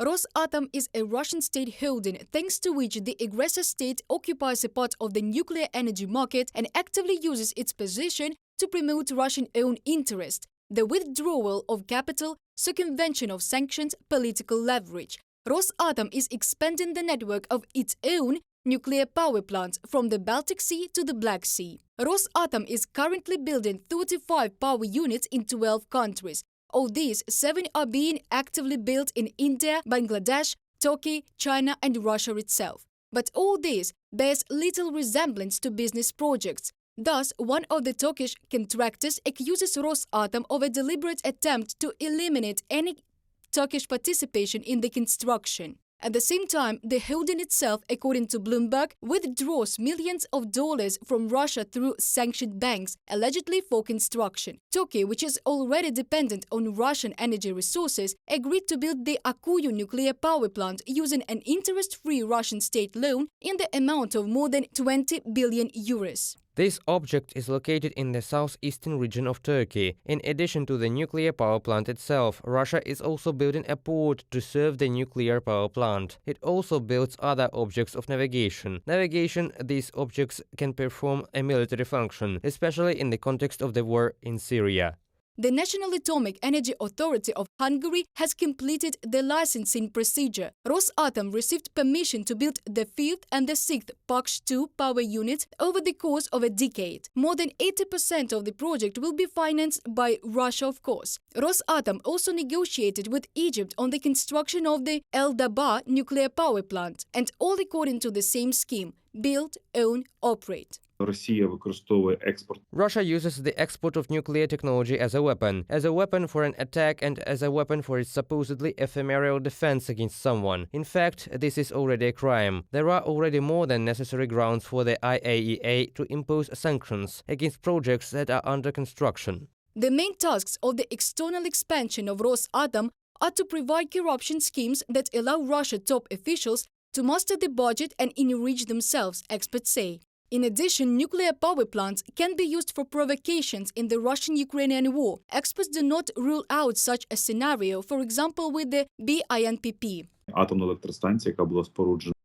Rosatom is a Russian state holding thanks to which the aggressor state occupies a part of the nuclear energy market and actively uses its position to promote Russian-owned interest, the withdrawal of capital, circumvention of sanctions, political leverage. Rosatom is expanding the network of its own nuclear power plants from the Baltic Sea to the Black Sea. Rosatom is currently building 35 power units in 12 countries. Of these, 7 are being actively built in India, Bangladesh, Turkey, China and Russia itself. But all this bears little resemblance to business projects. Thus, one of the Turkish contractors accuses Rosatom of a deliberate attempt to eliminate any Turkish participation in the construction. At the same time, the holding itself, according to Bloomberg, withdraws millions of dollars from Russia through sanctioned banks, allegedly for construction. Turkey, which is already dependent on Russian energy resources, agreed to build the Akuyu nuclear power plant using an interest-free Russian state loan in the amount of more than 20 billion euros. This object is located in the southeastern region of Turkey. In addition to the nuclear power plant itself, Russia is also building a port to serve the nuclear power plant. It also builds other objects of navigation. These objects can perform a military function, especially in the context of the war in Syria. The National Atomic Energy Authority of Hungary has completed the licensing procedure. Rosatom received permission to build the 5th and the 6th Paks-2 power units over the course of a decade. More than 80% of the project will be financed by Russia, of course. Rosatom also negotiated with Egypt on the construction of the El Dabaa nuclear power plant, and all according to the same scheme: build, own, operate. Russia uses the export of nuclear technology as a weapon for an attack and as a weapon for its supposedly ephemeral defense against someone. In fact, this is already a crime. There are already more than necessary grounds for the IAEA to impose sanctions against projects that are under construction. The main tasks of the external expansion of Rosatom are to provide corruption schemes that allow Russia top officials to master the budget and enrich themselves, experts say. In addition, nuclear power plants can be used for provocations in the Russian-Ukrainian war. Experts do not rule out such a scenario, for example, with the NPP.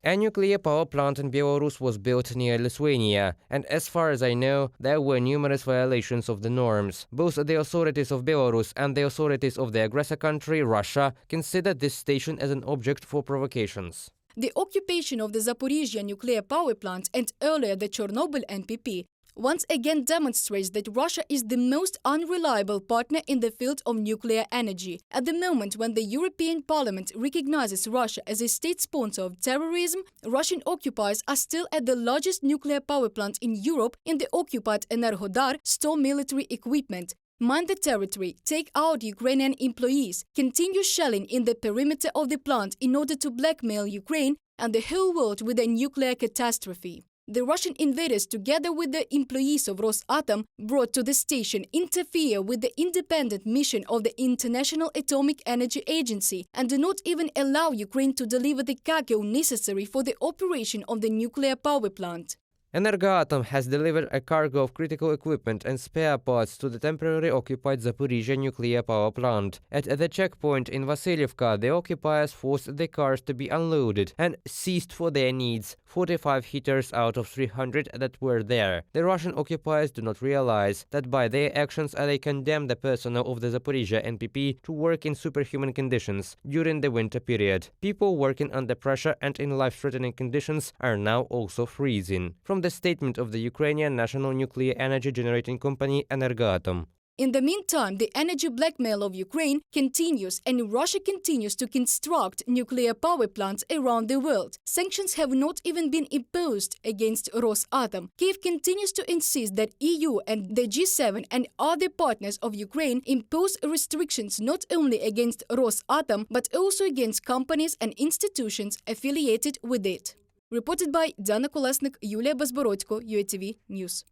A nuclear power plant in Belarus was built near Lithuania, and as far as I know, there were numerous violations of the norms. Both the authorities of Belarus and the authorities of the aggressor country, Russia, considered this station as an object for provocations. The occupation of the Zaporizhzhia nuclear power plant and earlier the Chernobyl NPP once again demonstrates that Russia is the most unreliable partner in the field of nuclear energy. At the moment when the European Parliament recognizes Russia as a state sponsor of terrorism, Russian occupiers are still at the largest nuclear power plant in Europe in the occupied Enerhodar, store military equipment, mine the territory, take out Ukrainian employees, continue shelling in the perimeter of the plant in order to blackmail Ukraine and the whole world with a nuclear catastrophe. The Russian invaders, together with the employees of Rosatom brought to the station, interfere with the independent mission of the International Atomic Energy Agency and do not even allow Ukraine to deliver the cargo necessary for the operation of the nuclear power plant. Energoatom has delivered a cargo of critical equipment and spare parts to the temporarily occupied Zaporizhzhia nuclear power plant. At the checkpoint in Vasilievka, the occupiers forced the cars to be unloaded and seized for their needs 45 heaters out of 300 that were there. The Russian occupiers do not realize that by their actions they condemn the personnel of the Zaporizhzhia NPP to work in superhuman conditions during the winter period. People working under pressure and in life-threatening conditions are now also freezing. From the statement of the Ukrainian National Nuclear Energy Generating Company Energoatom. In the meantime, the energy blackmail of Ukraine continues and Russia continues to construct nuclear power plants around the world. Sanctions have not even been imposed against Rosatom. Kyiv continues to insist that EU and the G7 and other partners of Ukraine impose restrictions not only against Rosatom but also against companies and institutions affiliated with it. Reported by Dana Kolesnik, Yulia Bezborodko, UATV News.